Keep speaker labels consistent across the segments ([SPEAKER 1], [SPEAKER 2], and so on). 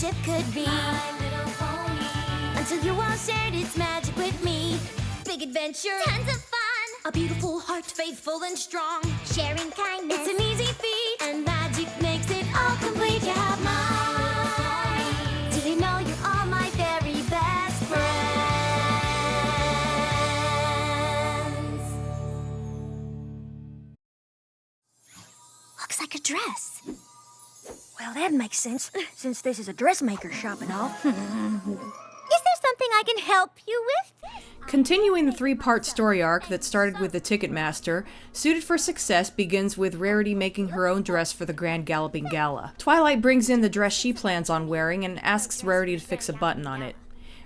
[SPEAKER 1] friendship could be. My little pony. Until you all shared its magic with me. Big adventure. Tons of fun. A beautiful heart, faithful and strong. Sharing kindness. It's an easy feat. And magic makes it all complete. You have mine. Did you know you're all my very best friends? Looks like a dress.
[SPEAKER 2] Well, that makes sense, since this is a dressmaker shop and all.
[SPEAKER 1] Is there something I can help you with?
[SPEAKER 3] Continuing the three-part story arc that started with the Ticketmaster, Suited for Success begins with Rarity making her own dress for the Grand Galloping Gala. Twilight brings in the dress she plans on wearing and asks Rarity to fix a button on it.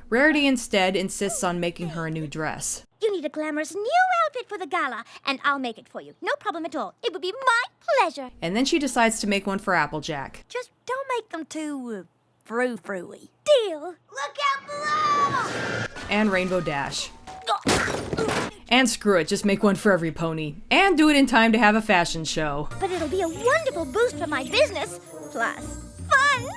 [SPEAKER 3] Rarity instead insists on making her a new dress.
[SPEAKER 1] You need a glamorous new outfit for the gala, and I'll make it for you. No problem at all. It would be my pleasure.
[SPEAKER 3] And then she decides to make one for Applejack.
[SPEAKER 2] Just don't make them too, frou-frou-y.
[SPEAKER 1] Deal. Look out below!
[SPEAKER 3] And Rainbow Dash. And screw it, just make one for every pony. And do it in time to have a fashion show.
[SPEAKER 1] But it'll be a wonderful boost for my business. Plus, fun.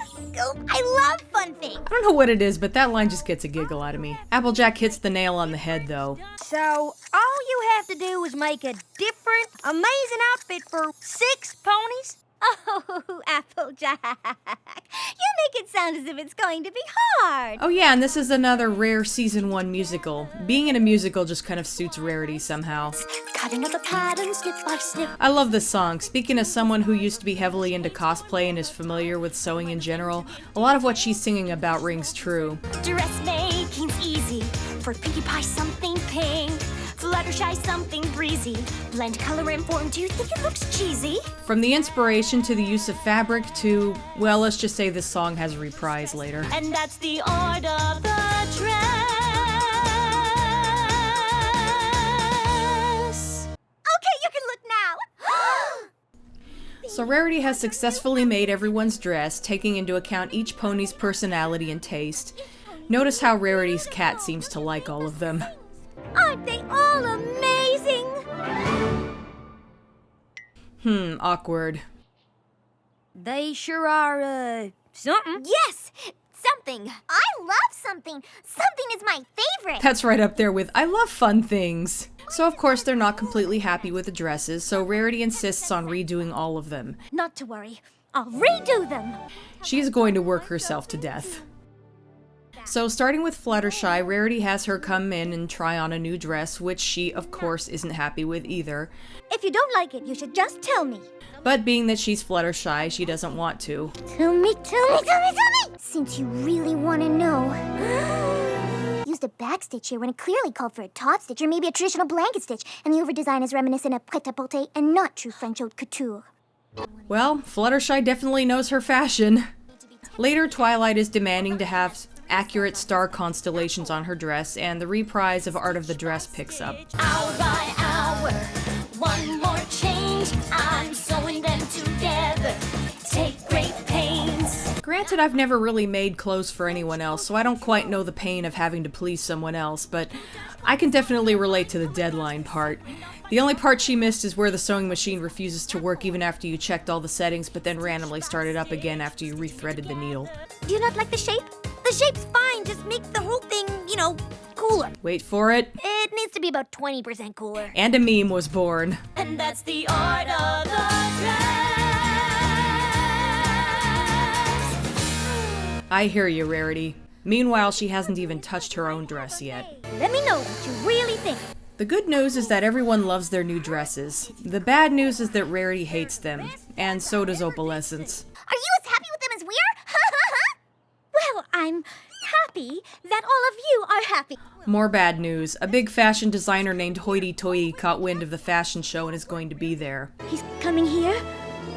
[SPEAKER 1] Oh, I love fun things.
[SPEAKER 3] I don't know what it is, but that line just gets a giggle out of me. Applejack hits the nail on the head, though.
[SPEAKER 2] So, all you have to do is make a different, amazing outfit for 6 ponies?
[SPEAKER 1] Oh, Applejack. You make it sound as if it's going to be hard.
[SPEAKER 3] Oh yeah, and this is another rare Season 1 musical. Being in a musical just kind of suits Rarity somehow.
[SPEAKER 1] Cutting up a pattern, snip by snip.
[SPEAKER 3] I love this song. Speaking as someone who used to be heavily into cosplay and is familiar with sewing in general, a lot of what she's singing about rings true.
[SPEAKER 1] Dressmaking's easy. For Pinkie Pie, something pink. Fluttershy, something breezy. Blend color and form. Do you think it looks cheesy?
[SPEAKER 3] From the inspiration to the use of fabric to, well, let's just say this song has a reprise later.
[SPEAKER 1] And that's the art of the dress. Okay, you can look now.
[SPEAKER 3] So Rarity has successfully made everyone's dress, taking into account each pony's personality and taste. Notice how Rarity's cat seems to like all of them.
[SPEAKER 1] Aren't they all amazing?
[SPEAKER 3] Awkward.
[SPEAKER 2] They sure are, something.
[SPEAKER 1] Yes, something. I love something. Something is my favorite.
[SPEAKER 3] That's right up there with, I love fun things. So of course they're not completely happy with the dresses, so Rarity insists on redoing all of them.
[SPEAKER 1] Not to worry. I'll redo them.
[SPEAKER 3] She's going to work herself to death. So starting with Fluttershy, Rarity has her come in and try on a new dress, which she, of course, isn't happy with either.
[SPEAKER 1] If you don't like it, you should just tell me.
[SPEAKER 3] But being that she's Fluttershy, she doesn't want to.
[SPEAKER 1] Tell me. Since you really want to know. Used a back stitch here when it clearly called for a top stitch or maybe a traditional blanket stitch, and the over-design is reminiscent of prêt-à-porter and not true French haute couture.
[SPEAKER 3] Well, Fluttershy definitely knows her fashion. Later, Twilight is demanding to have accurate star constellations on her dress, and the reprise of Art of the Dress picks up.
[SPEAKER 1] Hour by hour, one more change. I'm sewing them together. Take great pains.
[SPEAKER 3] Granted, I've never really made clothes for anyone else, so I don't quite know the pain of having to please someone else, but I can definitely relate to the deadline part. The only part she missed is where the sewing machine refuses to work even after you checked all the settings, but then randomly started up again after you rethreaded the needle.
[SPEAKER 1] Do you not like the shape? The shape's fine, just make the whole thing, cooler.
[SPEAKER 3] Wait for it.
[SPEAKER 1] It needs to be about 20% cooler.
[SPEAKER 3] And a meme was born.
[SPEAKER 1] And that's the art of the dress.
[SPEAKER 3] I hear you, Rarity. Meanwhile, she hasn't even touched her own dress yet.
[SPEAKER 1] Let me know what you really think.
[SPEAKER 3] The good news is that everyone loves their new dresses. The bad news is that Rarity hates them, and so does Opalescence.
[SPEAKER 1] Are you as happy with them as we are? Well, I'm happy that all of you are happy.
[SPEAKER 3] More bad news. A big fashion designer named Hoity Toity caught wind of the fashion show and is going to be there.
[SPEAKER 1] He's coming here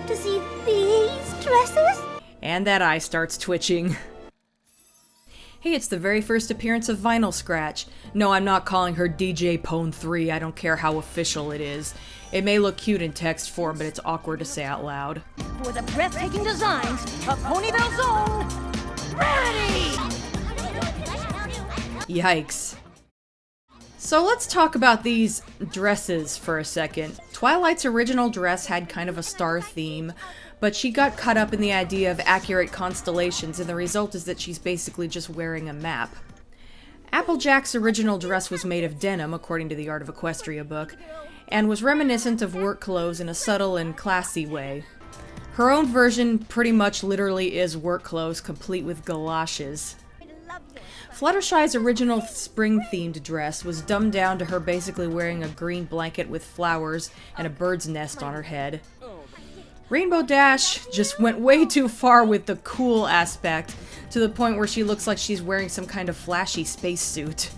[SPEAKER 1] to see these dresses?
[SPEAKER 3] And that eye starts twitching. Hey, it's the very first appearance of Vinyl Scratch. No, I'm not calling her DJ Pone 3, I don't care how official it is. It may look cute in text form, but it's awkward to say out loud.
[SPEAKER 2] For the breathtaking designs of Ponyville's own Rarity!
[SPEAKER 3] Yikes. So let's talk about these dresses for a second. Twilight's original dress had kind of a star theme, but she got caught up in the idea of accurate constellations, and the result is that she's basically just wearing a map. Applejack's original dress was made of denim, according to the Art of Equestria book, and was reminiscent of work clothes in a subtle and classy way. Her own version pretty much literally is work clothes, complete with galoshes. Fluttershy's original spring-themed dress was dumbed down to her basically wearing a green blanket with flowers and a bird's nest on her head. Rainbow Dash just went way too far with the cool aspect, to the point where she looks like she's wearing some kind of flashy spacesuit.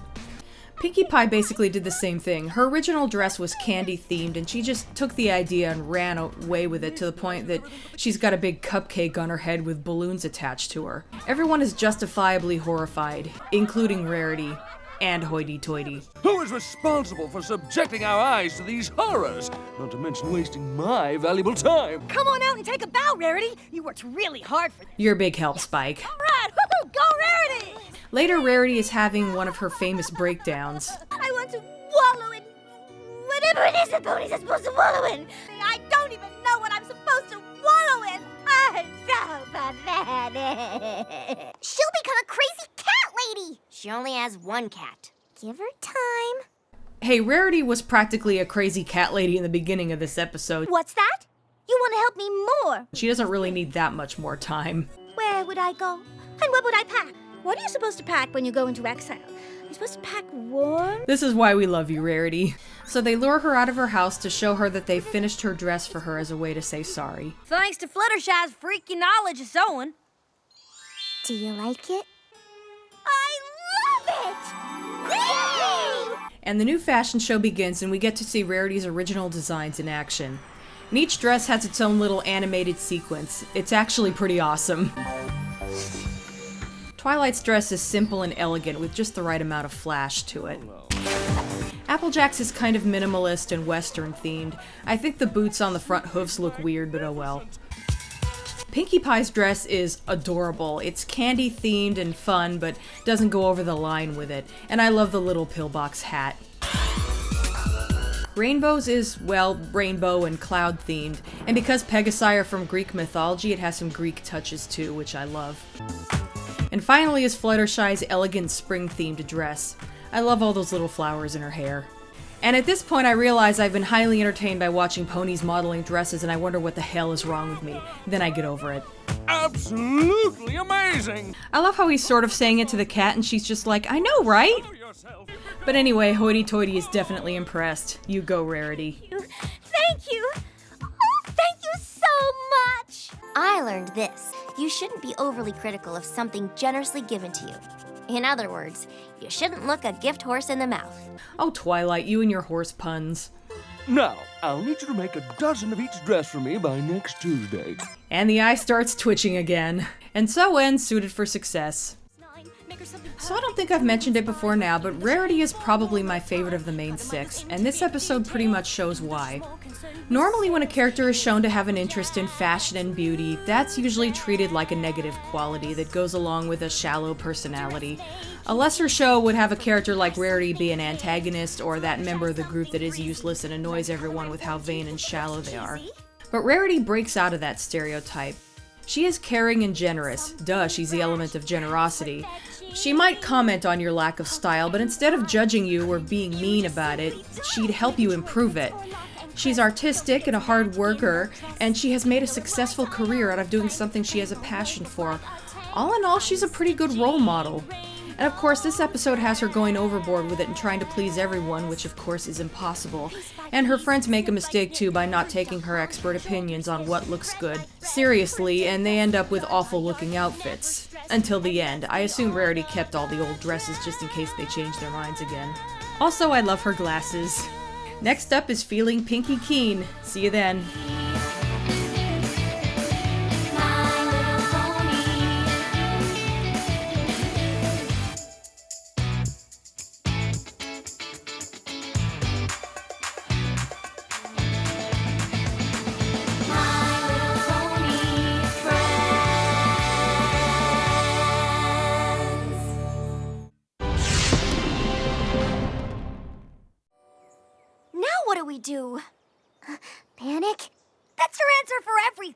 [SPEAKER 3] Pinkie Pie basically did the same thing. Her original dress was candy-themed, and she just took the idea and ran away with it to the point that she's got a big cupcake on her head with balloons attached to her. Everyone is justifiably horrified, including Rarity and Hoity-Toity.
[SPEAKER 4] Who is responsible for subjecting our eyes to these horrors? Not to mention wasting my valuable time.
[SPEAKER 2] Come on out and take a bow, Rarity. You worked really hard for this.
[SPEAKER 3] You're a big help, Spike.
[SPEAKER 2] All right, woo-hoo, go Rarity!
[SPEAKER 3] Later, Rarity is having one of her famous breakdowns.
[SPEAKER 2] I want to wallow in whatever it is the ponies are supposed to wallow in. I don't even know what I'm supposed to wallow in. I'm so pathetic.
[SPEAKER 1] She'll become a crazy cat lady. She only has one cat. Give her time.
[SPEAKER 3] Hey, Rarity was practically a crazy cat lady in the beginning of this episode.
[SPEAKER 2] What's that? You want to help me more?
[SPEAKER 3] She doesn't really need that much more time.
[SPEAKER 2] Where would I go? And what would I pack? What are you supposed to pack when you go into exile? You're supposed to pack warm?
[SPEAKER 3] This is why we love you, Rarity. So they lure her out of her house to show her that they've finished her dress for her as a way to say sorry.
[SPEAKER 2] Thanks to Fluttershy's freaky knowledge of sewing.
[SPEAKER 1] Do you like it?
[SPEAKER 2] I love it! Yay!
[SPEAKER 3] And the new fashion show begins, and we get to see Rarity's original designs in action. And each dress has its own little animated sequence. It's actually pretty awesome. Twilight's dress is simple and elegant with just the right amount of flash to it. Applejack's is kind of minimalist and western themed. I think the boots on the front hoofs look weird, but oh well. Pinkie Pie's dress is adorable. It's candy themed and fun, but doesn't go over the line with it. And I love the little pillbox hat. Rainbow's is, well, rainbow and cloud themed. And because Pegasi are from Greek mythology, it has some Greek touches too, which I love. And finally is Fluttershy's elegant spring-themed dress. I love all those little flowers in her hair. And at this point I realize I've been highly entertained by watching ponies modeling dresses, and I wonder what the hell is wrong with me. Then I get over it.
[SPEAKER 4] Absolutely amazing!
[SPEAKER 3] I love how he's sort of saying it to the cat and she's just like, I know, right? But anyway, Hoity-Toity is definitely impressed. You go, Rarity.
[SPEAKER 2] Thank you! Oh, thank you so much!
[SPEAKER 1] I learned this. You shouldn't be overly critical of something generously given to you. In other words, you shouldn't look a gift horse in the mouth.
[SPEAKER 3] Oh, Twilight, you and your horse puns.
[SPEAKER 4] Now, I'll need you to make a dozen of each dress for me by next Tuesday.
[SPEAKER 3] And the eye starts twitching again. And so ends Suited for Success. So I don't think I've mentioned it before now, but Rarity is probably my favorite of the main six, and this episode pretty much shows why. Normally when a character is shown to have an interest in fashion and beauty, that's usually treated like a negative quality that goes along with a shallow personality. A lesser show would have a character like Rarity be an antagonist, or that member of the group that is useless and annoys everyone with how vain and shallow they are. But Rarity breaks out of that stereotype. She is caring and generous. Duh, she's the element of generosity. She might comment on your lack of style, but instead of judging you or being mean about it, she'd help you improve it. She's artistic and a hard worker, and she has made a successful career out of doing something she has a passion for. All in all, she's a pretty good role model. And of course, this episode has her going overboard with it and trying to please everyone, which of course is impossible. And her friends make a mistake too by not taking her expert opinions on what looks good seriously, and they end up with awful looking outfits. Until the end. I assume Rarity kept all the old dresses just in case they changed their minds again. Also, I love her glasses. Next up is Feeling Pinky Keen. See you then.
[SPEAKER 2] do? Panic? That's your answer for everything.